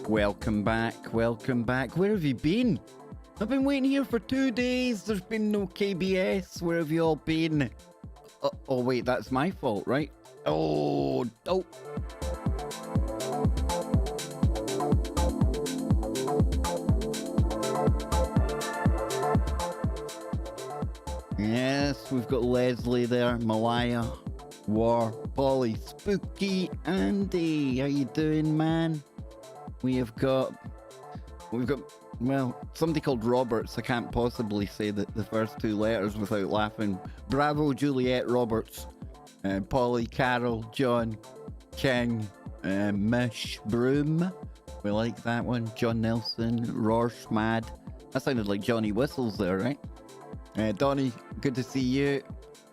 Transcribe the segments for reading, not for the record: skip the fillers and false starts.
Welcome back, welcome back. Where have you been? I've been waiting here for 2 days. There's been no KBS. Where have you all been? Oh wait, that's my fault, right? Oh. Yes, we've got Leslie there, Malaya, War, Polly, Spooky, Andy. How you doing, man? We've got, well, somebody called Roberts. I can't possibly say that the first two letters without laughing. Bravo, Juliet Roberts. Polly, Carol, John, King, Mish, Broom. We like that one. John Nelson, Rorsch, Mad. That sounded like Johnny Whistles there, right? Donnie, good to see you.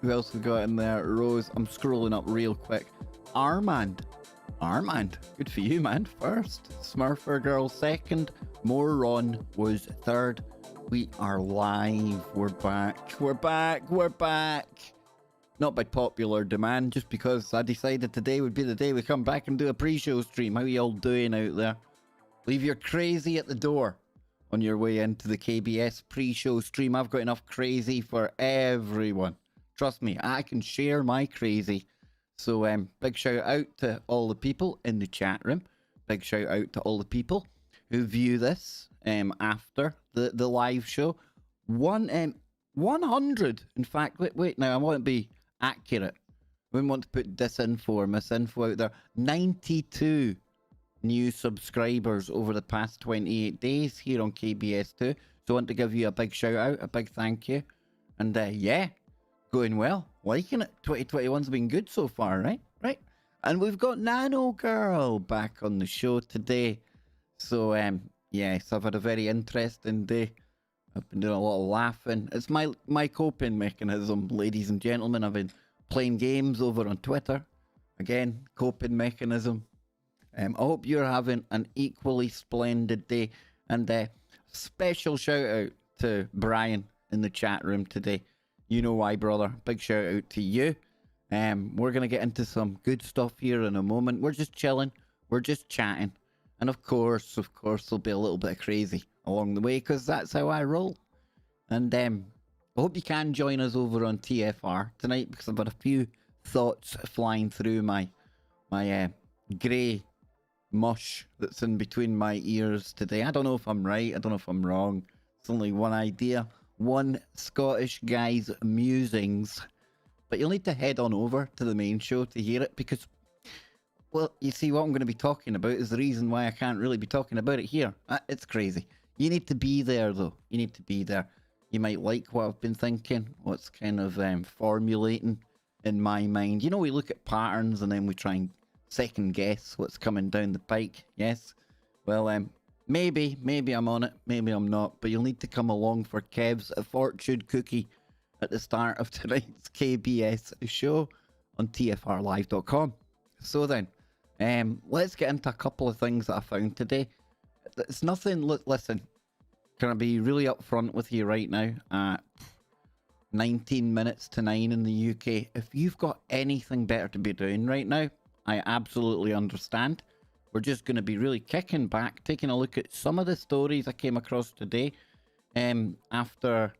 Who else we got in there? Rose, I'm scrolling up real quick. Armand, good for you, man. First, Smurfer Girl second, Moron was third. We are live. We're back. Not by popular demand, just because I decided today would be the day we come back and do a pre-show stream. How are you all doing out there? Leave your crazy at the door on your way into the KBS pre-show stream. I've got enough crazy for everyone. Trust me, I can share my crazy. So big shout out to all the people in the chat room. Big shout out to all the people who view this after the live show. 100. In fact, wait now, I want to be accurate. I wouldn't want to put disinfo or misinfo out there. 92 new subscribers over the past 28 days here on KBS2. So I want to give you a big shout out, a big thank you. And yeah, going well. Liking it. 2021's been good so far, right? And we've got Nano Girl back on the show today. So yes, I've had a very interesting day. I've been doing a lot of laughing. It's my coping mechanism, ladies and gentlemen. I've been playing games over on Twitter. Again, coping mechanism. I hope you're having an equally splendid day. And special shout out to Brian in the chat room today. You know why, brother. Big shout out to you. We're going to get into some good stuff here in a moment. We're just chilling. We're just chatting. And of course, there'll be a little bit of crazy along the way, because that's how I roll. And I hope you can join us over on TFR tonight, because I've got a few thoughts flying through my grey mush that's in between my ears today. I don't know if I'm right. I don't know if I'm wrong. It's only one idea. One Scottish guy's musings. But you'll need to head on over to the main show to hear it, because, well, you see, what I'm going to be talking about is the reason why I can't really be talking about it here. It's crazy. You need to be there, though. You need to be there. You might like what I've been thinking, what's kind of formulating in my mind. You know, we look at patterns and then we try and second guess what's coming down the pike. Yes? Well, maybe I'm on it, maybe I'm not, but you'll need to come along for Kev's fortune cookie at the start of tonight's KBS show on tfrlive.com. So then, let's get into a couple of things that I found today. It's nothing, listen, can I be really upfront with you right now? At 19 minutes to 9 in the UK, if you've got anything better to be doing right now, I absolutely understand. We're just going to be really kicking back, taking a look at some of the stories I came across today after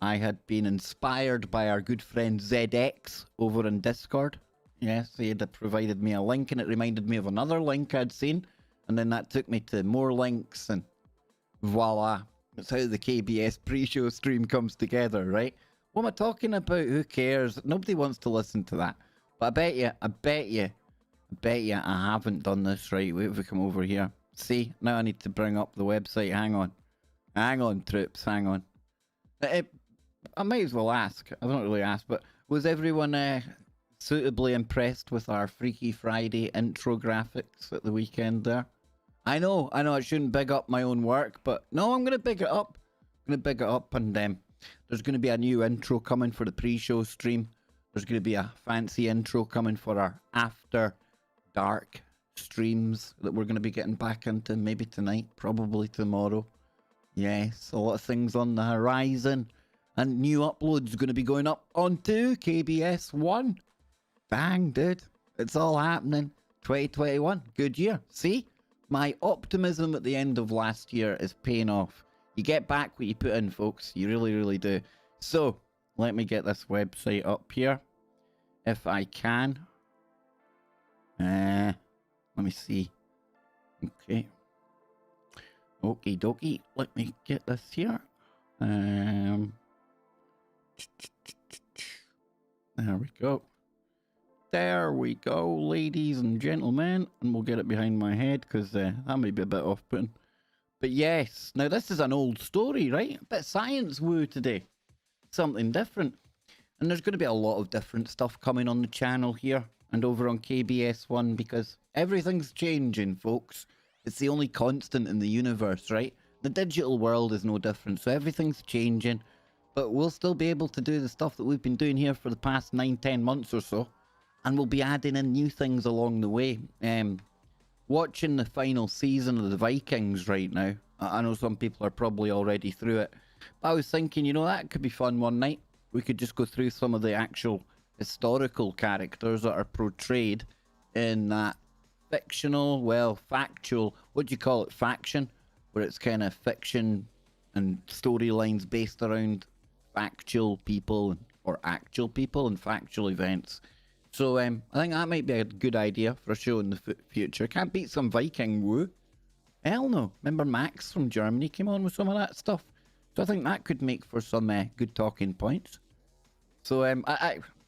I had been inspired by our good friend ZX over in Discord. Yes, he had provided me a link, and it reminded me of another link I'd seen, and then that took me to more links, and voila. That's how the KBS pre-show stream comes together, right? What am I talking about? Who cares? Nobody wants to listen to that. But I bet you I haven't done this right. Wait, if we come over here. See, now I need to bring up the website. Hang on, troops, hang on. I might as well ask. I've not really asked, but was everyone suitably impressed with our Freaky Friday intro graphics at the weekend there? I know I shouldn't big up my own work, but no, I'm going to big it up. And there's going to be a new intro coming for the pre-show stream. There's going to be a fancy intro coming for our after dark streams that we're going to be getting back into maybe tonight, probably tomorrow. Yes, a lot of things on the horizon. And new uploads going to be going up onto KBS 1. Bang, dude. It's all happening. 2021. Good year. See? My optimism at the end of last year is paying off. You get back what you put in, folks. You really, really do. So, let me get this website up here, if I can. Let me see. Okay. Okie dokie. Let me get this here. There we go. There we go, ladies and gentlemen. And we'll get it behind my head because that might be a bit off-putting. But yes, now this is an old story, right? A bit science woo today. Something different. And there's going to be a lot of different stuff coming on the channel here and over on KBS One because everything's changing, folks. It's the only constant in the universe, right? The digital world is no different, so everything's changing. But we'll still be able to do the stuff that we've been doing here for the past 9-10 months or so. And we'll be adding in new things along the way. Watching the final season of the Vikings right now. I know some people are probably already through it. But I was thinking, you know, that could be fun one night. We could just go through some of the actual historical characters that are portrayed in that fictional, well, factual, what do you call it, faction? Where it's kind of fiction and storylines based around factual people or actual people and factual events. So I think that might be a good idea for a show in the future. Can't beat some Viking woo. Hell no. Remember Max from Germany came on with some of that stuff. So I think that could make for some good talking points. So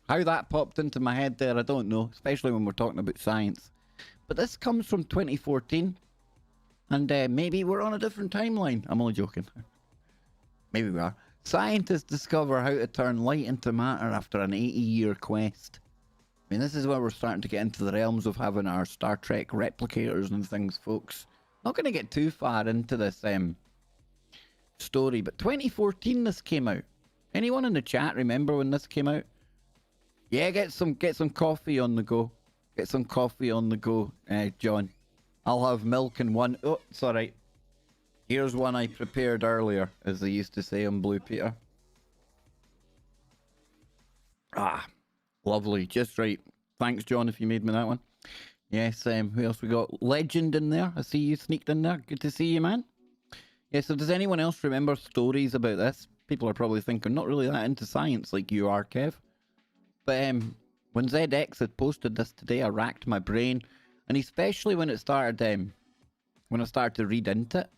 how that popped into my head there, I don't know. Especially when we're talking about science. But this comes from 2014. And maybe we're on a different timeline. I'm only joking. Maybe we are. Scientists discover how to turn light into matter after an 80-year quest. I mean, this is where we're starting to get into the realms of having our Star Trek replicators and things, folks. Not going to get too far into this story, but 2014 this came out. Anyone in the chat remember when this came out? Yeah, get some coffee on the go. Get some coffee on the go, John. I'll have milk and one. Oh, it's all right. Here's one I prepared earlier, as they used to say on Blue Peter. Ah, lovely. Just right. Thanks, John, if you made me that one. Yes, who else we got? Legend in there. I see you sneaked in there. Good to see you, man. Yeah, so does anyone else remember stories about this? People are probably thinking, not really that into science like you are, Kev. But when ZX had posted this today, I racked my brain. And especially when it started, when I started to read into it.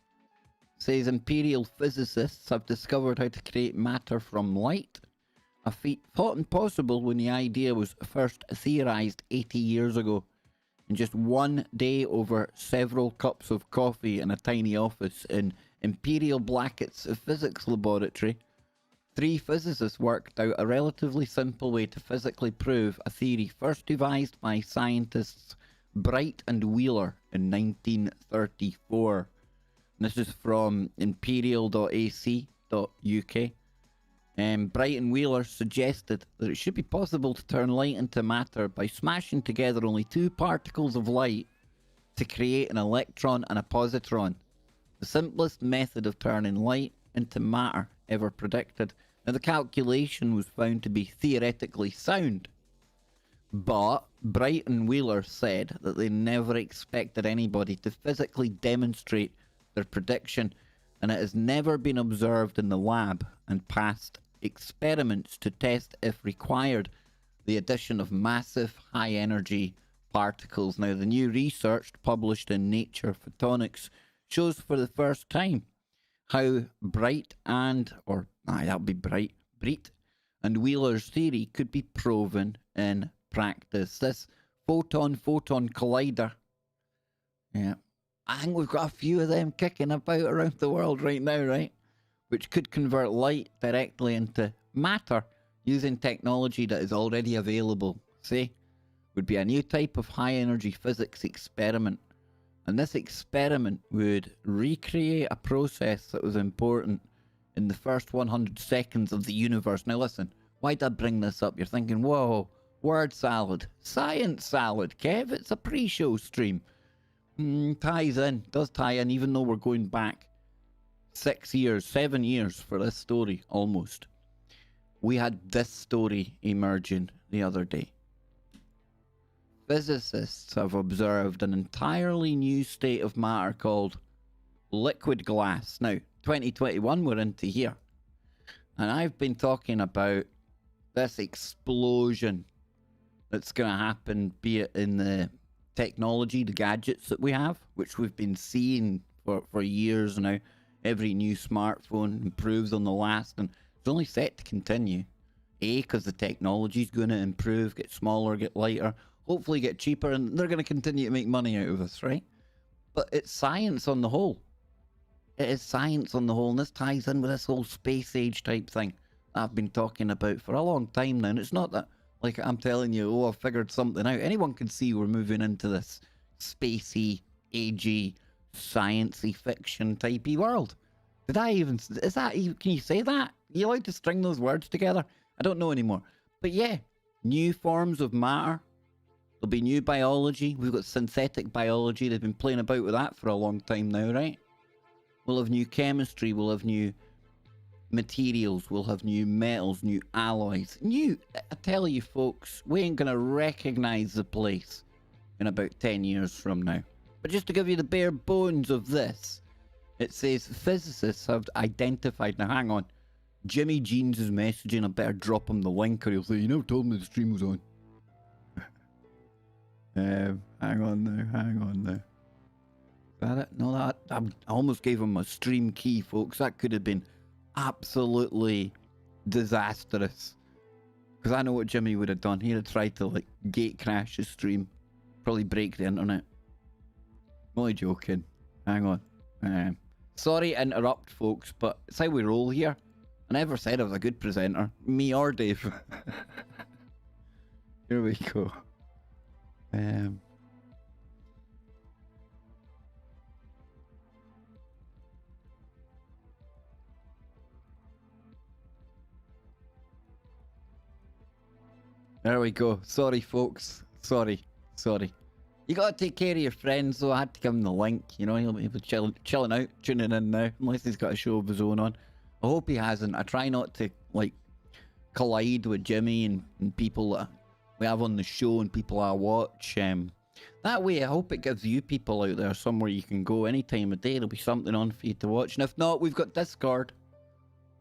It says imperial physicists have discovered how to create matter from light. A feat thought impossible when the idea was first theorized 80 years ago. In just one day over several cups of coffee in a tiny office in Imperial Blackett's physics laboratory, 3 physicists worked out a relatively simple way to physically prove a theory first devised by scientists Bright and Wheeler in 1934. And this is from imperial.ac.uk. Bright and Wheeler suggested that it should be possible to turn light into matter by smashing together only 2 particles of light to create an electron and a positron. The simplest method of turning light into matter ever predicted. Now, the calculation was found to be theoretically sound, but Bright and Wheeler said that they never expected anybody to physically demonstrate their prediction, and it has never been observed in the lab and passed experiments to test, if required, the addition of massive high-energy particles. Now, the new research published in Nature Photonics shows for the first time how Bright and Wheeler's theory could be proven in practice. This photon-photon collider, yeah, I think we've got a few of them kicking about around the world right now, right? Which could convert light directly into matter using technology that is already available. Say, would be a new type of high-energy physics experiment. And this experiment would recreate a process that was important in the first 100 seconds of the universe. Now listen, why did I bring this up? You're thinking, whoa, word salad. Science salad, Kev. It's a pre-show stream. Does tie in, even though we're going back 7 years for this story, almost. We had this story emerging the other day. physicists have observed an entirely new state of matter called liquid glass. Now, 2021, we're into here. And I've been talking about this explosion that's going to happen, be it in the technology, the gadgets that we have, which we've been seeing for years now. Every new smartphone improves on the last, and it's only set to continue. Because the technology's going to improve, get smaller, get lighter, hopefully get cheaper, and they're going to continue to make money out of us, right? But it's science on the whole. It is science on the whole, and this ties in with this whole space age type thing I've been talking about for a long time now. And it's not that, like, I'm telling you, oh, I've figured something out. Anyone can see we're moving into this spacey, agey, sciencey fiction typey world. Did I even, is that, can you say that? Are you allowed to string those words together? I don't know anymore. But yeah, new forms of matter. There'll be new biology. We've got synthetic biology. They've been playing about with that for a long time now, right? We'll have new chemistry. We'll have new materials. We'll have new metals, new alloys. I tell you folks, we ain't going to recognize the place in about 10 years from now. But just to give you the bare bones of this, it says physicists have identified... Now hang on. Jimmy Jeans is messaging. I better drop him the link or he'll say, you never told me the stream was on. Hang on now. Is that it? No, I almost gave him a stream key, folks. That could have been absolutely disastrous. Because I know what Jimmy would have done. He'd have tried to, like, gate crash the stream. Probably break the internet. I'm only joking. Hang on. Sorry to interrupt, folks, but it's how we roll here. I never said I was a good presenter. Me or Dave. Here we go. There we go. Sorry, folks. Sorry. You gotta take care of your friends, so I had to give him the link. You know, he'll be chilling out, tuning in now, unless he's got a show of his own on. I hope he hasn't. I try not to, like, collide with Jimmy and people that we have on the show and people I watch. That way, I hope it gives you people out there somewhere you can go any time of day. There'll be something on for you to watch. And if not, we've got Discord.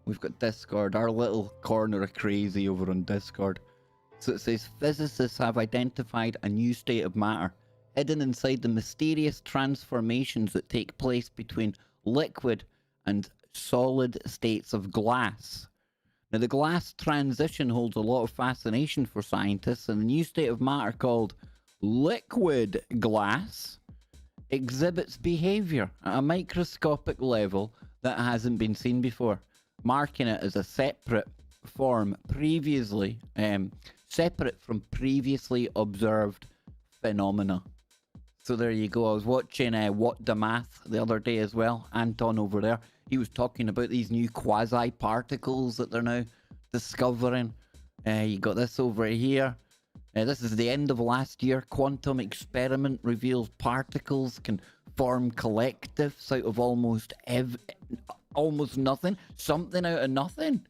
Our little corner of crazy over on Discord. So it says, physicists have identified a new state of matter hidden inside the mysterious transformations that take place between liquid and solid states of glass. Now, the glass transition holds a lot of fascination for scientists, and the new state of matter called liquid glass exhibits behavior at a microscopic level that hasn't been seen before, marking it as a separate form separate from previously observed phenomena. So there you go. I was watching What the Math the other day as well. Anton over there, he was talking about these new quasi-particles that they're now discovering. You got this over here. This is the end of last year. Quantum experiment reveals particles can form collectives out of almost nothing. Something out of nothing.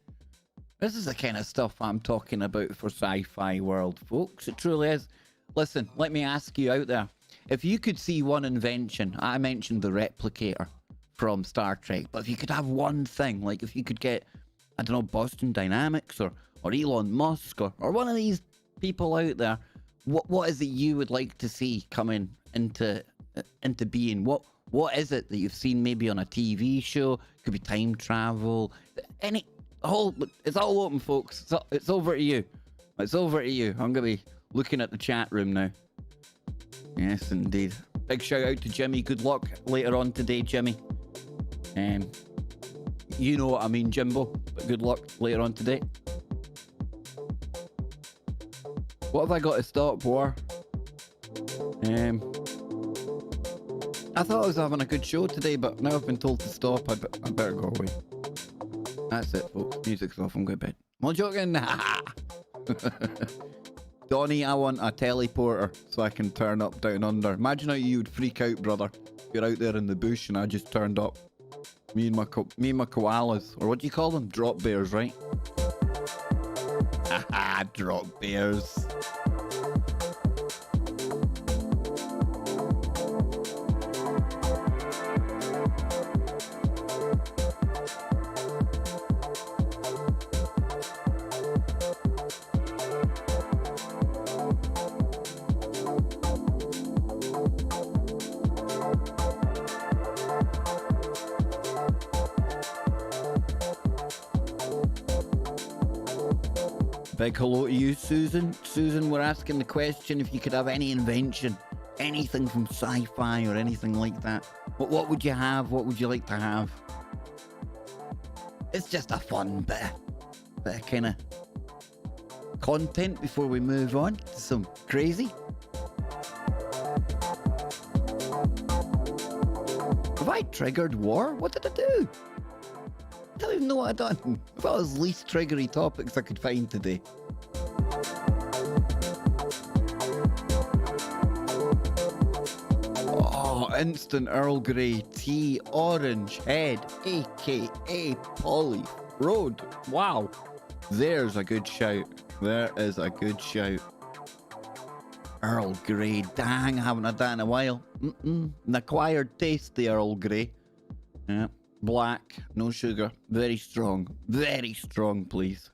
This is the kind of stuff I'm talking about for sci-fi world, folks. It truly is. Listen, let me ask you out there. If you could see one invention, I mentioned the replicator from Star Trek, but if you could have one thing, like if you could get, I don't know, Boston Dynamics or Elon Musk or one of these people out there, what is it you would like to see coming into being? What is it that you've seen maybe on a TV show? Could be time travel, it's all open, folks. It's over to you. I'm going to be looking at the chat room now. Yes, indeed. Big shout out to Jimmy. Good luck later on today, Jimmy. You know what I mean, Jimbo. But good luck later on today. What have I got to stop for? I thought I was having a good show today, but now I've been told to stop. I better go away. That's it, folks. Music's off. I'm going to bed. I'm joking. Donnie, I want a teleporter so I can turn up down under. Imagine how you would freak out, brother. If you're out there in the bush and I just turned up. Me and my koalas. Or what do you call them? Drop bears, right? Haha, drop bears. Big hello to you, Susan. Susan, we're asking the question if you could have any invention, anything from sci-fi or anything like that. What would you have? What would you like to have? It's just a fun bit of kind of content before we move on to some crazy. Have I triggered war? What did I do? I don't even know what I've done. That was least triggery topics I could find today. Oh, instant Earl Grey tea, orange head, aka Polly Road. Wow. There's a good shout. There is a good shout. Earl Grey. Dang, I haven't had that in a while. An acquired taste, the Earl Grey. Yeah. Black, no sugar. Very strong. Very strong, please.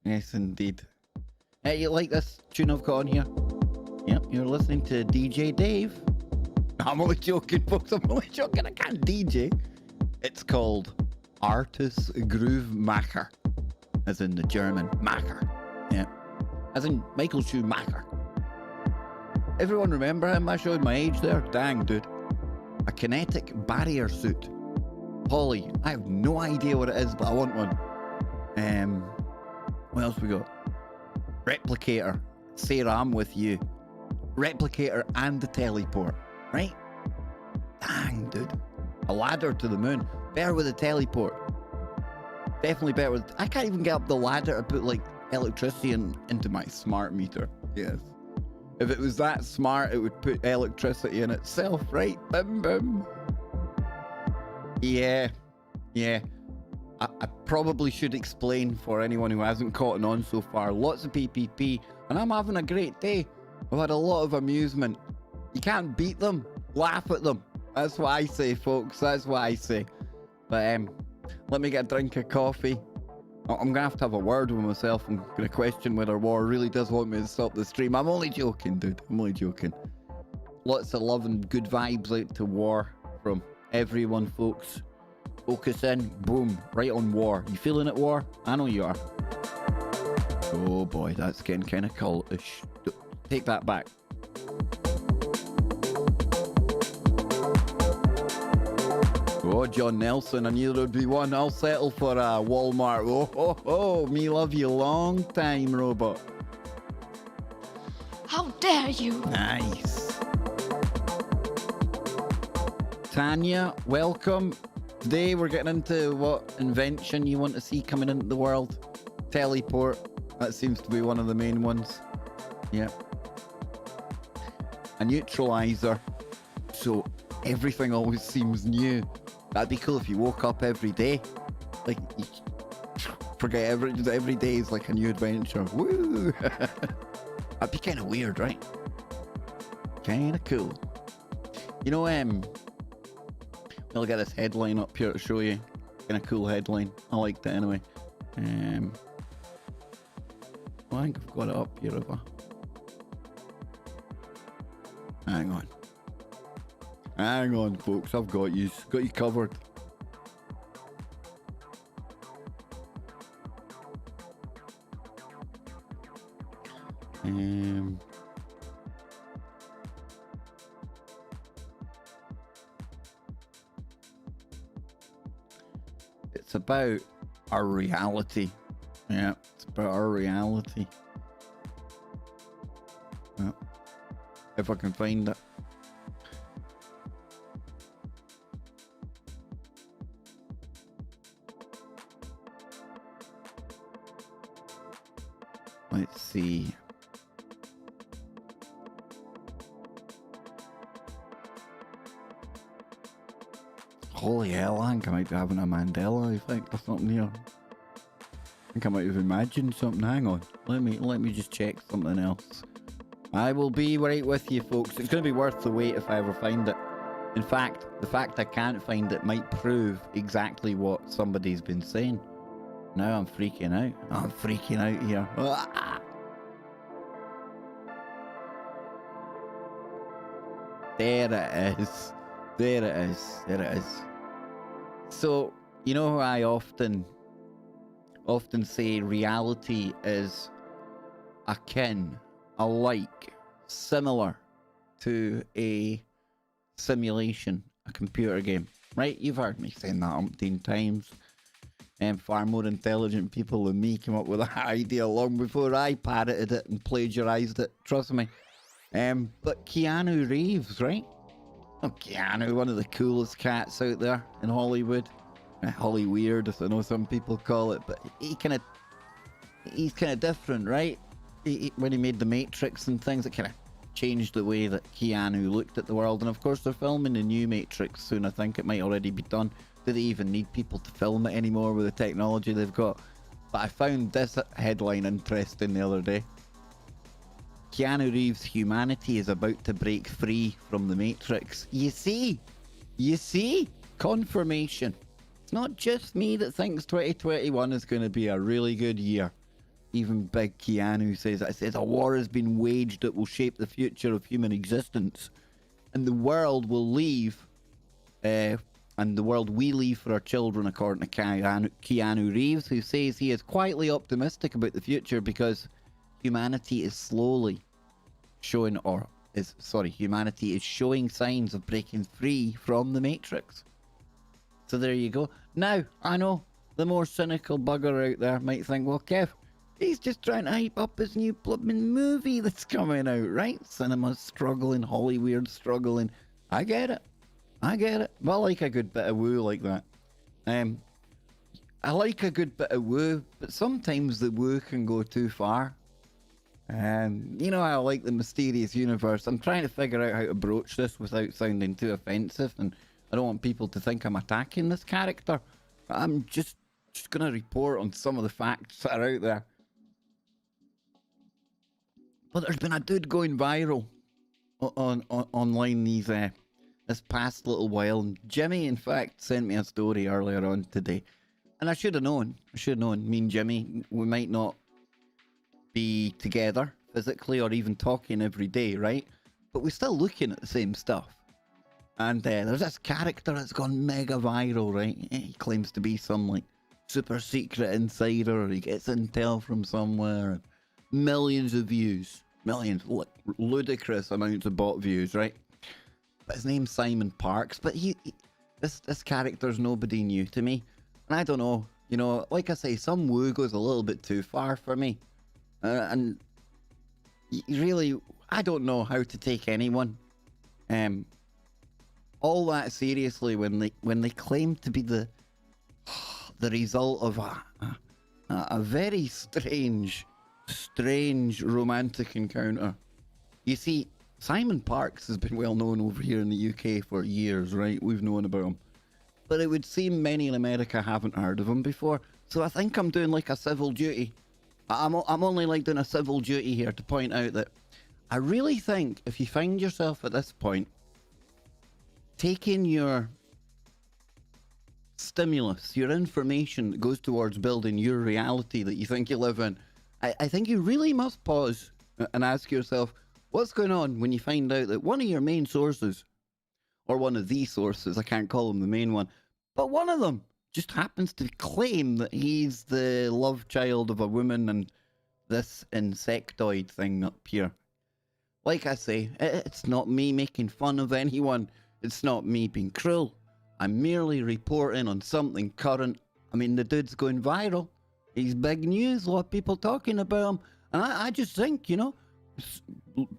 Yes, indeed. Hey, you like this tune I've got on here? Yep, you're listening to DJ Dave. I'm only joking, folks. I'm only joking. I can't DJ. It's called Artus Groovemacher. As in the German Macher. Yeah. As in Michael Schumacher. Everyone remember him? I showed my age there. Dang, dude. A kinetic barrier suit. Polly, I have no idea what it is, but I want one. What else we got? Replicator. Sarah, I'm with you. Replicator and the teleport, right? Dang, dude. A ladder to the moon. Better with a teleport. Definitely better with... I can't even get up the ladder to put, like, electricity into my smart meter. Yes. If it was that smart, it would put electricity in itself, right? Bim, bim. Yeah. I probably should explain for anyone who hasn't caught on so far. Lots of PPP, and I'm having a great day. I've had a lot of amusement. You can't beat them. Laugh at them. That's what I say, folks. That's what I say. But let me get a drink of coffee. I'm going to have a word with myself. I'm going to question whether war really does want me to stop the stream. I'm only joking, dude. I'm only joking. Lots of love and good vibes out to war from everyone, folks. Focus in. Boom. Right on war. You feeling it, war? I know you are. Oh boy, that's getting kind of cultish. Take that back. Oh, John Nelson, I knew there'd be one. I'll settle for a Walmart. Oh, me love you long time, robot. How dare you? Nice. Tanya, welcome. Today we're getting into what invention you want to see coming into the world. Teleport. That seems to be one of the main ones. Yep. A neutralizer. So everything always seems new. That'd be cool if you woke up every day. Like, you forget every day is like a new adventure. Woo! That'd be kind of weird, right? Kind of cool. You know, I'll get this headline up here to show you. Kind of cool headline. I liked it anyway. I think I've got it up here. Hang on. Hang on, folks. I've got you. Got you covered. It's about our reality. Yeah, it's about our reality. Yeah. If I can find it. Let's see. Holy hell, I think I might be having a Mandela effect or something here. I think I might have imagined something. Hang on. Let me just check something else. I will be right with you, folks. It's going to be worth the wait if I ever find it. In fact, the fact I can't find it might prove exactly what somebody's been saying. Now I'm freaking out. I'm freaking out here. Ah! There it is. There it is. There it is. So, you know how I often often say reality is akin, alike, similar to a simulation, a computer game. Right? You've heard me saying that umpteen times. And far more intelligent people than me came up with that idea long before I parroted it and plagiarized it. Trust me. But Keanu Reeves, right? Oh, Keanu, one of the coolest cats out there in Hollywood. Hollyweird, as I know some people call it. But he's kind of different, right? When he made The Matrix and things, it kind of changed the way that Keanu looked at the world. And of course, they're filming the new Matrix soon. I think it might already be done. Do they even need people to film it anymore with the technology they've got? But I found this headline interesting the other day. Keanu Reeves' humanity is about to break free from the Matrix. You see? Confirmation. It's not just me that thinks 2021 is going to be a really good year. Even Big Keanu says it. It says a war has been waged that will shape the future of human existence. And the world will leave... and the world we leave for our children, according to Keanu Reeves, who says he is quietly optimistic about the future because humanity is showing signs of breaking free from the Matrix. So there you go. Now, I know the more cynical bugger out there might think, well, Kev, he's just trying to hype up his new blooming movie that's coming out, right? Cinema's struggling, Hollywood's struggling. I get it. But I like a good bit of woo like that. I like a good bit of woo, but sometimes the woo can go too far. You know how I like the mysterious universe. I'm trying to figure out how to broach this without sounding too offensive, and I don't want people to think I'm attacking this character. I'm just going to report on some of the facts that are out there. But there's been a dude going viral online this past little while. And Jimmy, in fact, sent me a story earlier on today. And I should have known. Me and Jimmy, we might not be together physically or even talking every day, right? But we're still looking at the same stuff. And there's this character that's gone mega viral, right? He claims to be some, like, super secret insider, or he gets intel from somewhere. And millions of views. Ludicrous amounts of bot views, right? But his name's Simon Parks, but this character's nobody new to me. And I don't know, you know, like I say, some woo goes a little bit too far for me. And really, I don't know how to take anyone all that seriously when they claim to be the result of a very strange romantic encounter. You see, Simon Parks has been well known over here in the UK for years, right? We've known about him. But it would seem many in America haven't heard of him before. So I think I'm doing like a civil duty. I'm only like doing a civil duty here to point out that I really think if you find yourself at this point taking your stimulus, your information that goes towards building your reality that you think you live in, I think you really must pause and ask yourself, what's going on when you find out that one of your main sources, or one of the sources, I can't call him the main one, but one of them just happens to claim that he's the love child of a woman and this insectoid thing up here. Like I say, it's not me making fun of anyone. It's not me being cruel. I'm merely reporting on something current. I mean, the dude's going viral. He's big news, a lot of people talking about him. And I just think, you know,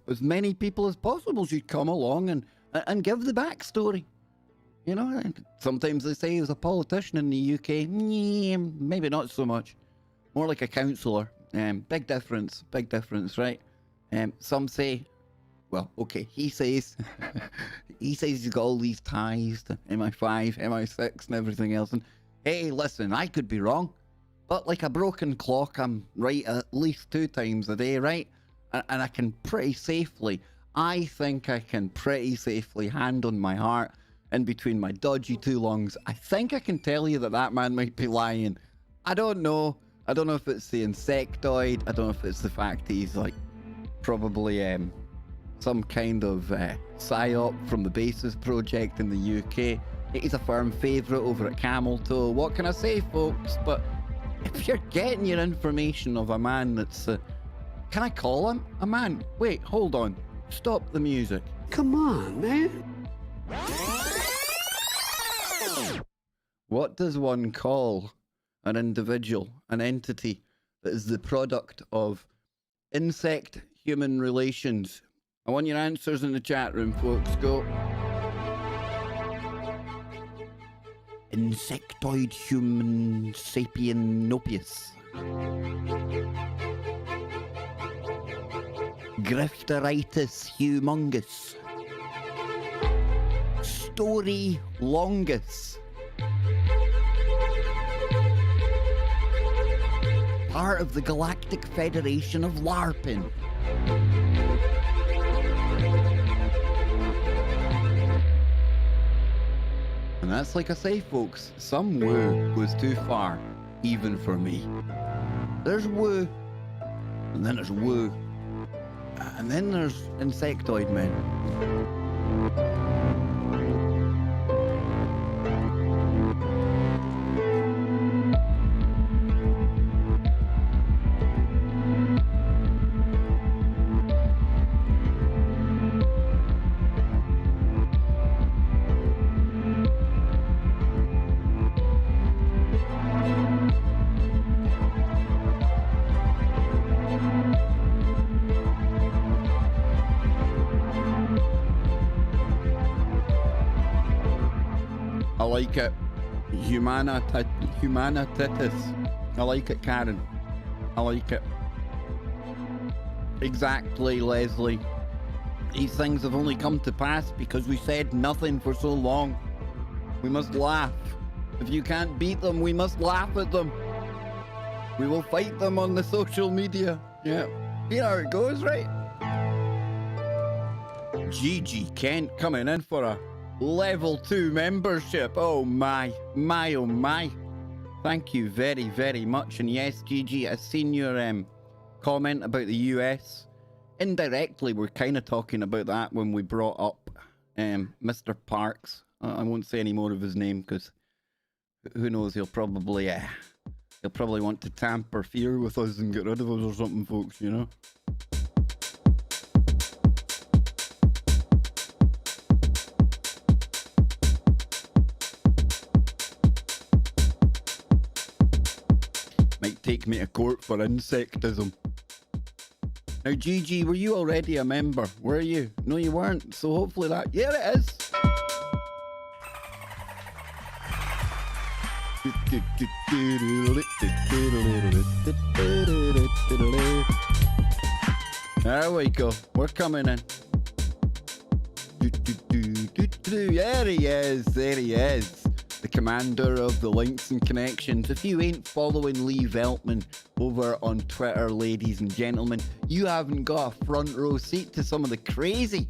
as many people as possible should come along and give the backstory. You know, sometimes they say he was a politician in the UK. Maybe not so much. More like a councillor. Big difference, right? Some say, well, okay, he says he's got all these ties to MI5, MI6 and everything else. And hey, listen, I could be wrong. But like a broken clock, I'm right at least 2 times a day, right? And I can I think I can pretty safely, hand on my heart, in between my dodgy 2 lungs, I think I can tell you that man might be lying. I don't know. I don't know if it's the insectoid. I don't know if it's the fact that he's like probably some kind of psyop from the Basis Project in the UK. He's a firm favourite over at Camel Toe. What can I say, folks? But if you're getting your information of a man that's... can I call him a man? Wait, hold on. Stop the music. Come on, man. What does one call an individual, an entity that is the product of insect-human relations? I want your answers in the chat room, folks. Go. Insectoid human sapienopius. Grifteritis humongous. Story longus. Part of the Galactic Federation of LARPing. And that's like I say, folks, some woo goes too far, even for me. There's woo, and then there's woo, and then there's insectoid men. I like it. Humanitatis. I like it, Karen. I like it. Exactly, Leslie. These things have only come to pass because we said nothing for so long. We must laugh. If you can't beat them, we must laugh at them. We will fight them on the social media. Yeah. You know how it goes, right? Gigi Kent coming in for a level 2 membership. Oh my, oh my. Thank you very, very much. And yes, Gigi, I've seen your comment about the US. Indirectly, we're kind of talking about that when we brought up Mr. Parks. I won't say any more of his name because who knows, he'll probably want to tamper fear with us and get rid of us or something, folks, you know? Might take me to court for insectism. Now, Gigi, were you already a member? Were you? No, you weren't. So hopefully that... Yeah, it is. There we go. We're coming in. There he is. There he is. The commander of the links and connections. If you ain't following Lee Veltman over on Twitter, ladies and gentlemen, you haven't got a front row seat to some of the crazy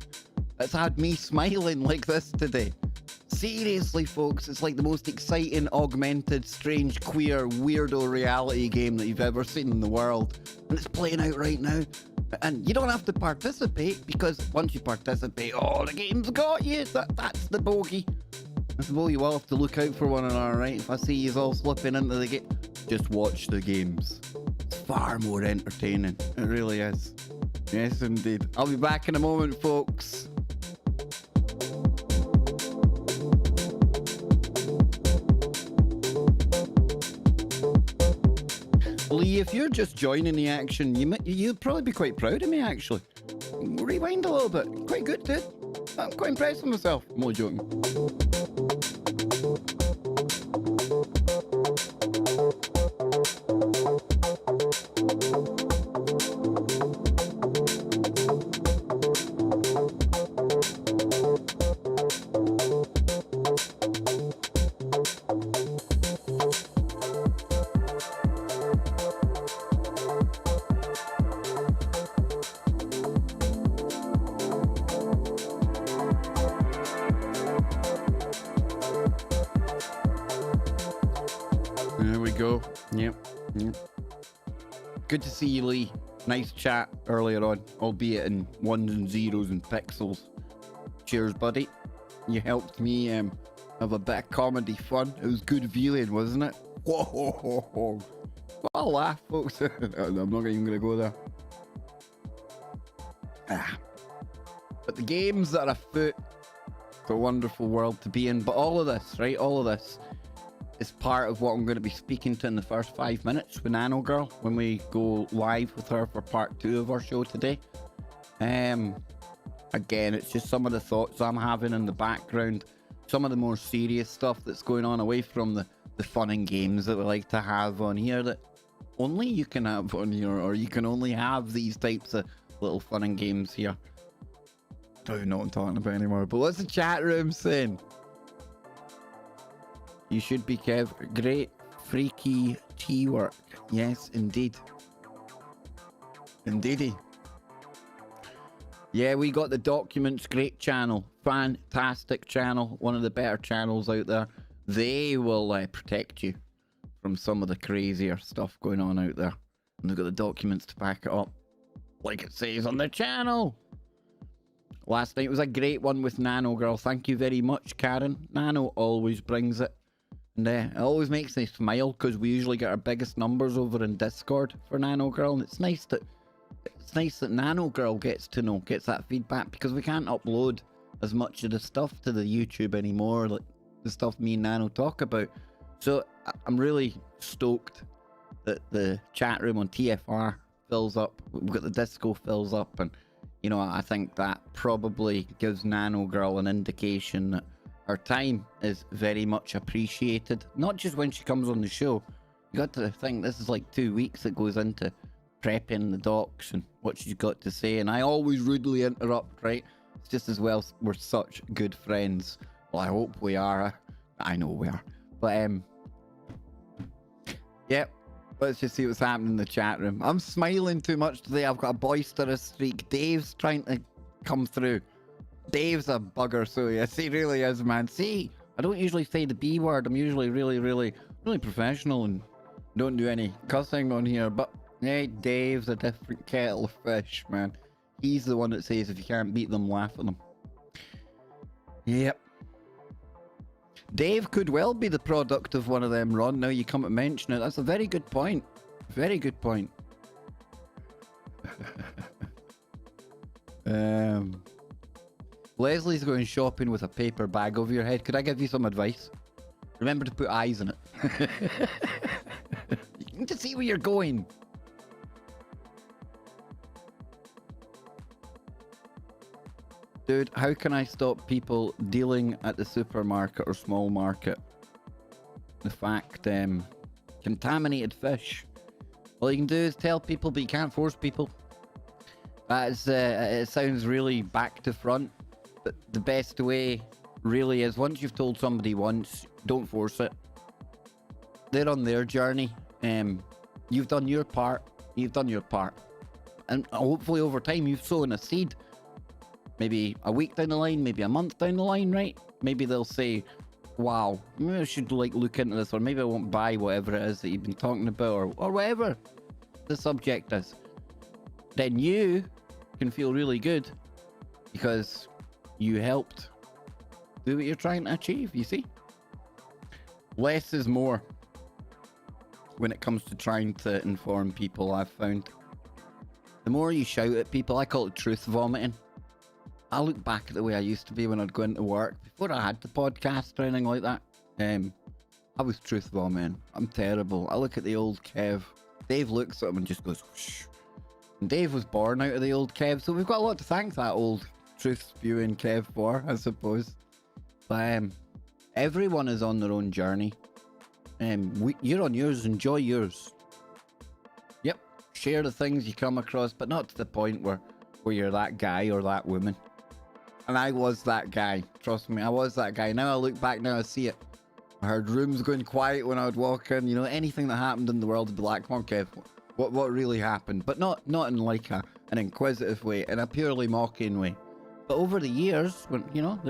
that's had me smiling like this today. Seriously, folks, it's like the most exciting, augmented, strange, queer, weirdo reality game that you've ever seen in the world. And it's playing out right now. And you don't have to participate, because once you participate, oh, the game's got you. That's the bogey. I suppose you will have to look out for one another, right? If I see you all slipping into the game, just watch the games. It's far more entertaining. It really is. Yes, indeed. I'll be back in a moment, folks. Lee, if you're just joining the action, you'd probably be quite proud of me, actually. Rewind a little bit. Quite good, dude. I'm quite impressed with myself. I'm only joking. Good to see you, Lee. Nice chat earlier on, albeit in ones and zeros and pixels. Cheers, buddy. You helped me have a bit of comedy fun. It was good viewing, wasn't it? Whoa, I'll laugh, folks. I'm not even going to go there. But the games that are afoot, it's a wonderful world to be in. But all of this, right? All of this is part of what I'm going to be speaking to in the first 5 minutes with Nano Girl when we go live with her for part 2 of our show today. Again, it's just some of the thoughts I'm having in the background, some of the more serious stuff that's going on away from the fun and games that we like to have on here that only you can have on here, or you can only have these types of little fun and games here. Don't even know what I'm talking about anymore. But what's the chat room saying? You should be, Kev. Great freaky tea work. Yes, indeed. Indeedy. Yeah, we got the documents. Great channel. Fantastic channel. One of the better channels out there. They will protect you from some of the crazier stuff going on out there. And they've got the documents to back it up. Like it says on the channel. Last night was a great one with Nano Girl. Thank you very much, Karen. Nano always brings it. And it always makes me smile because we usually get our biggest numbers over in Discord for Nano Girl. And it's nice that Nano Girl gets that feedback, because we can't upload as much of the stuff to the YouTube anymore, like the stuff me and Nano talk about. So I'm really stoked that the chat room on TFR fills up. We've got the disco fills up, and you know, I think that probably gives Nano Girl an indication that her time is very much appreciated. Not just when she comes on the show. You got to think this is like 2 weeks that goes into prepping the docs and what she's got to say, and I always rudely interrupt, right? It's just as well we're such good friends. Well, I hope we are. I know we are. But yep. Let's just see what's happening in the chat room. I'm smiling too much today. I've got a boisterous streak. Dave's trying to come through. Dave's a bugger, so yes, he really is, man. See, I don't usually say the B word. I'm usually really professional and don't do any cussing on here. But hey, Dave's a different kettle of fish, man. He's the one that says if you can't beat them, laugh at them. Yep. Dave could well be the product of one of them, Ron. Now you come to mention it. That's a very good point. Very good point. Leslie's going shopping with a paper bag over your head. Could I give you some advice? Remember to put eyes in it. You need to see where you're going. Dude, how can I stop people dealing at the supermarket or small market? The fact, contaminated fish. All you can do is tell people, but you can't force people. That's, it sounds really back to front, but the best way really is once you've told somebody once, don't force it. They're on their journey. You've done your part. You've done your part. And hopefully over time you've sown a seed. Maybe a week down the line, maybe a month down the line, right? Maybe they'll say, wow, maybe I should like look into this, or maybe I won't buy whatever it is that you've been talking about, or whatever the subject is. Then you can feel really good because you helped do what you're trying to achieve, you see? Less is more when it comes to trying to inform people, I've found. The more you shout at people, I call it truth vomiting. I look back at the way I used to be when I'd go into work before I had the podcast or anything like that. I was truth vomiting. I'm terrible. I look at the old Kev. Dave looks at him and just goes, whoosh. And Dave was born out of the old Kev, so we've got a lot to thank that old truth spewing Kev for, I suppose. But everyone is on their own journey. You're on yours. Enjoy yours. Yep. Share the things you come across, but not to the point where you're that guy or that woman. And I was that guy. Trust me, I was that guy. Now I look back, now I see it. I heard rooms going quiet when I would walk in. You know, anything that happened in the world would be like, come on, Kev, what really happened? But not in like an inquisitive way, in a purely mocking way. But over the years, when, you know,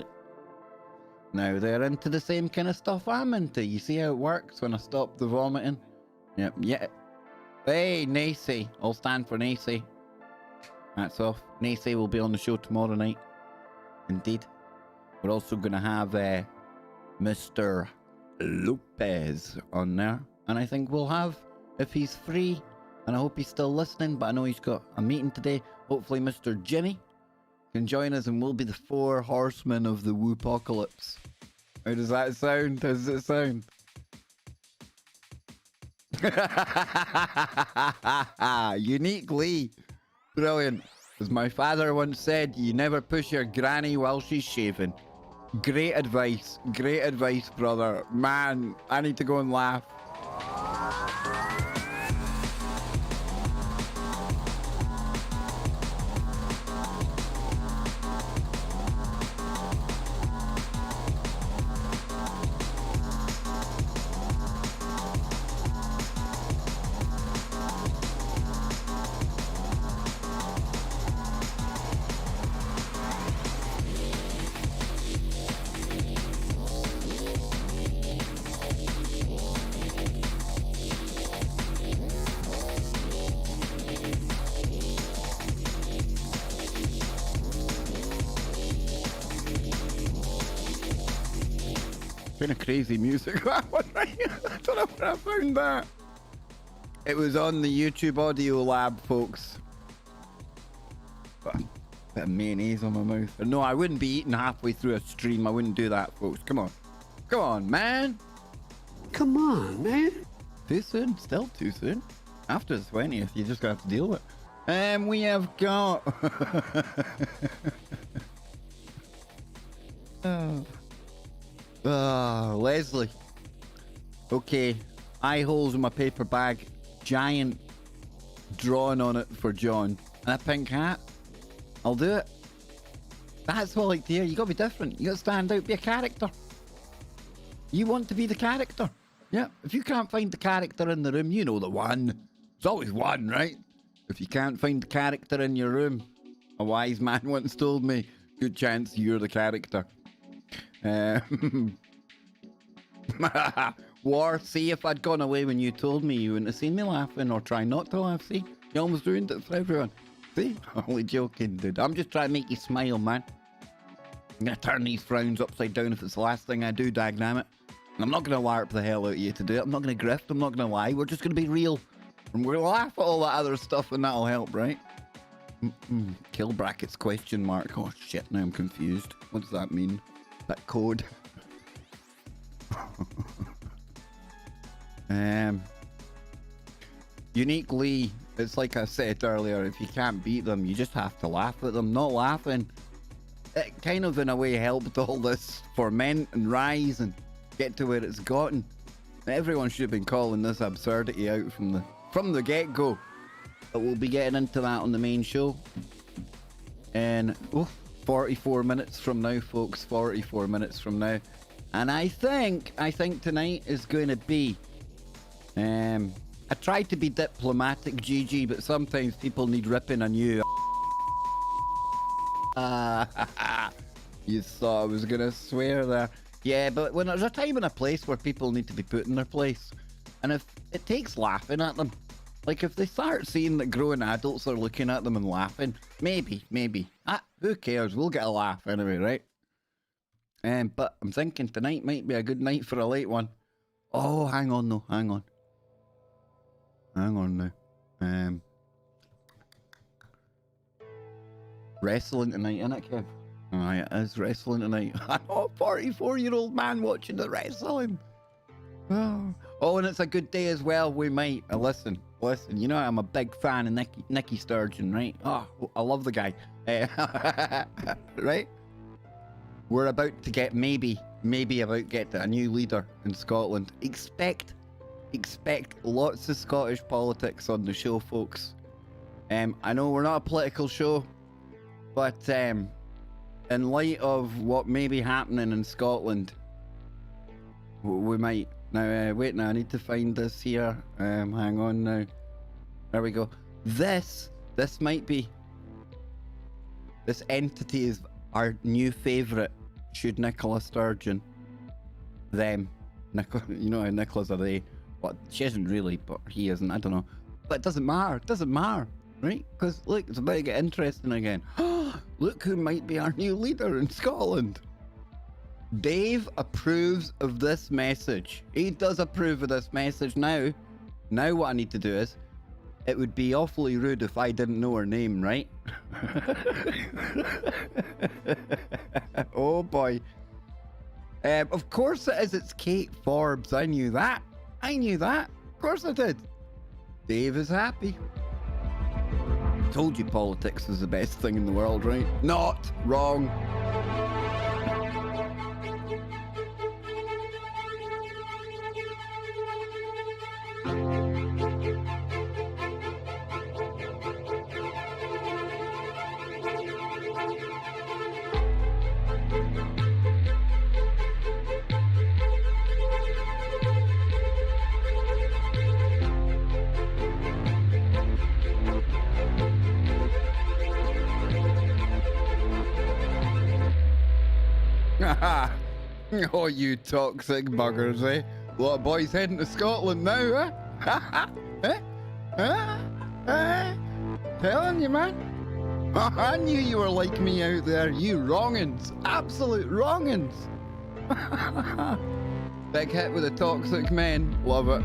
now they're into the same kind of stuff I'm into. You see how it works when I stop the vomiting? Yep, yeah. Hey, Nacy. I'll stand for Nacy. That's off. Nacy will be on the show tomorrow night. Indeed. We're also going to have Mr. Lopez on there. And I think we'll have if he's free, and I hope he's still listening, but I know he's got a meeting today. Hopefully Mr. Jimmy can join us and we'll be the 4 horsemen of the Woopocalypse. How does that sound? How does it sound? Uniquely brilliant. As my father once said, you never push your granny while she's shaving. Great advice, brother. Man, I need to go and laugh. Kind of crazy music that one, right? I don't know where I found that. It was on the YouTube Audio Lab, folks. Bit of mayonnaise on my mouth. No, I wouldn't be eating halfway through a stream. I wouldn't do that, folks. Come on. Come on, man. Come on, man. Too soon? Still too soon. After the 20th, you just got to deal with it. We have got... Leslie. Okay, eye holes in my paper bag, giant drawing on it for John, and a pink hat. I'll do it. That's what I like to hear. You gotta be different. You gotta stand out, be a character. You want to be the character. Yeah, if you can't find the character in the room, you know the one. There's always one, right? If you can't find the character in your room, a wise man once told me, good chance you're the character. War, see, if I'd gone away when you told me, you wouldn't have seen me laughing or try not to laugh. See, you almost ruined it for everyone. See, only joking, dude. I'm just trying to make you smile, man. I'm gonna turn these frowns upside down if it's the last thing I do, dagnammit. And I'm not gonna larp the hell out of you to do it. I'm not gonna grift, I'm not gonna lie. We're just gonna be real. And we're gonna laugh at all that other stuff and that'll help, right? Kill brackets question mark. Oh shit, now I'm confused. What does that mean? That code. Uniquely, it's like I said earlier, if you can't beat them, you just have to laugh at them. Not laughing, it kind of in a way helped all this ferment and rise and get to where it's gotten. Everyone should have been calling this absurdity out from the get-go. But we'll be getting into that on the main show. And 44 minutes from now, folks. 44 minutes from now. And I think tonight is going to be... I tried to be diplomatic, GG, but sometimes people need ripping a new... You thought I was going to swear there. Yeah, but when there's a time and a place where people need to be put in their place. And if it takes laughing at them, like if they start seeing that grown adults are looking at them and laughing, maybe. Who cares? We'll get a laugh anyway, right? But I'm thinking tonight might be a good night for a late one. Oh, hang on though, hang on now. Wrestling tonight, innit, Kev? Oh, it is wrestling tonight. I know, 44-year-old man watching the wrestling. Oh, and it's a good day as well. We might listen. You know I'm a big fan of Nicky Sturgeon, right? Oh, I love the guy. Right? We're about to get maybe get a new leader in Scotland. Expect lots of Scottish politics on the show, folks. I know we're not a political show, but in light of what may be happening in Scotland, we might. Now, wait, now I need to find this here. Hang on now. There we go. This might be. This entity is our new favourite. Should Nicola Sturgeon. Them. You know how Nicola's are they? Well, she isn't really, but he isn't. I don't know. But it doesn't matter. It doesn't matter. Right? Because, look, it's about to get interesting again. Look who might be our new leader in Scotland. Dave approves of this message. He does approve of this message now. Now what I need to do is, it would be awfully rude if I didn't know her name, right? Oh boy. Of course it is, it's Kate Forbes. I knew that. Of course I did. Dave is happy. Told you politics is the best thing in the world, right? Not wrong. Oh, you toxic buggers, eh? A lot of boys heading to Scotland now, eh? Telling you, man. I knew you were like me out there, you wrongins. Absolute wrongins. Big hit with the toxic men. Love it.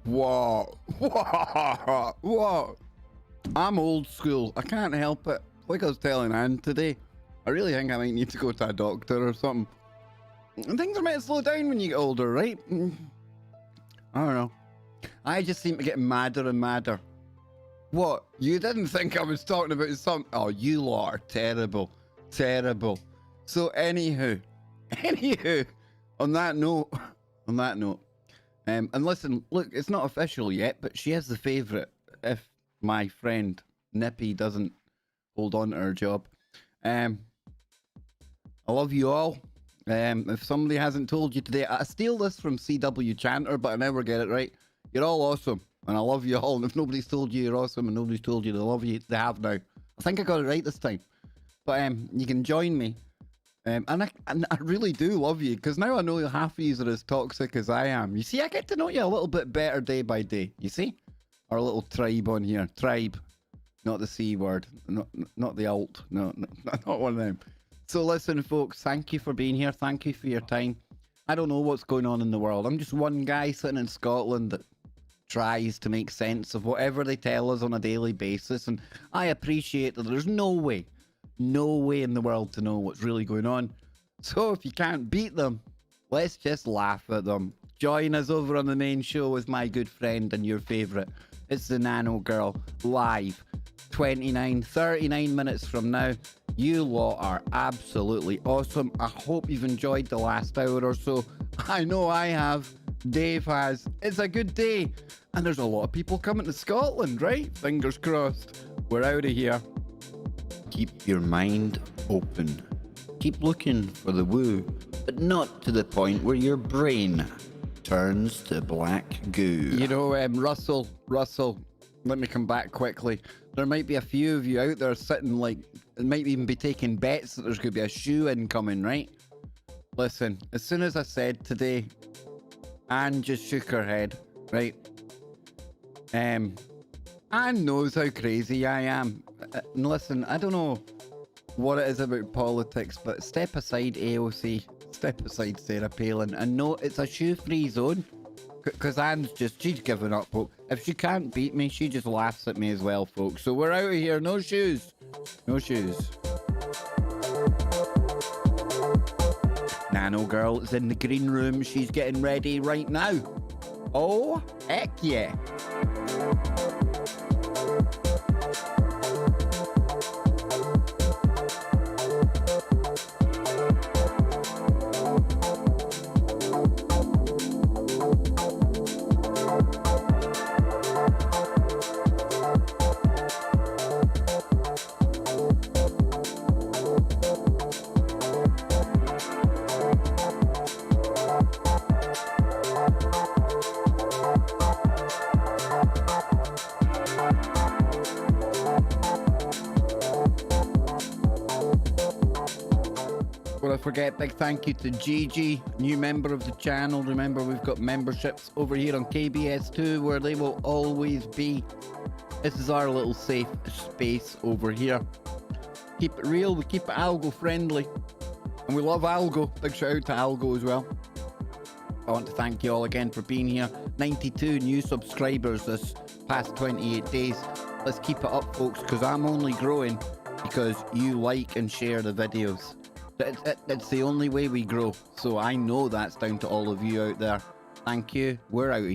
Whoa. Whoa. I'm old school. I can't help it. Like I was telling Anne today, I really think I might need to go to a doctor or something. And things are meant to slow down when you get older, right? I don't know. I just seem to get madder and madder. What? You didn't think I was talking about something? Oh, you lot are terrible. Terrible. So anywho, on that note, and listen, look, it's not official yet, but she is the favourite if my friend Nippy doesn't hold on to her job. I love you all. If somebody hasn't told you today, I steal this from CW Chanter, but I never get it right. You're all awesome, and I love you all. And if nobody's told you you're awesome and nobody's told you they love you, they have now. I think I got it right this time. But you can join me. And I really do love you, because now I know half of you are as toxic as I am. You see, I get to know you a little bit better day by day. You see? Our little tribe on here. Tribe. Not the C word. Not the alt. No, not one of them. So listen, folks, thank you for being here. Thank you for your time. I don't know what's going on in the world. I'm just one guy sitting in Scotland that tries to make sense of whatever they tell us on a daily basis. And I appreciate that there's no way in the world to know what's really going on. So if you can't beat them, let's just laugh at them. Join us over on the main show with my good friend and your favourite. It's the Nano Girl, live 39 minutes from now. You lot are absolutely awesome. I hope you've enjoyed the last hour or so. I know I have. Dave has. It's a good day. And there's a lot of people coming to Scotland, right? Fingers crossed. We're out of here. Keep your mind open. Keep looking for the woo, but not to the point where your brain turns to black goo. You know, Russell, let me come back quickly. There might be a few of you out there sitting like, might even be taking bets that there's going to be a shoe incoming, right? Listen, as soon as I said today, Anne just shook her head, right? Anne knows how crazy I am. And listen, I don't know what it is about politics, but step aside AOC, step aside Sarah Palin, and no, it's a shoe-free zone. Because Anne's she's given up hope. If she can't beat me, she just laughs at me as well, folks. So we're out of here. No shoes. No shoes. Nano Girl is in the green room. She's getting ready right now. Oh, heck yeah. forget, big thank you to Gigi, new member of the channel. Remember, we've got memberships over here on KBS too, where they will always be. This is our little safe space over here. Keep it real, we keep it algo friendly. And we love Algo. Big shout out to Algo as well. I want to thank you all again for being here. 92 new subscribers this past 28 days. Let's keep it up, folks, because I'm only growing because you like and share the videos. It's the only way we grow. So I know that's down to all of you out there. Thank you. We're out of here.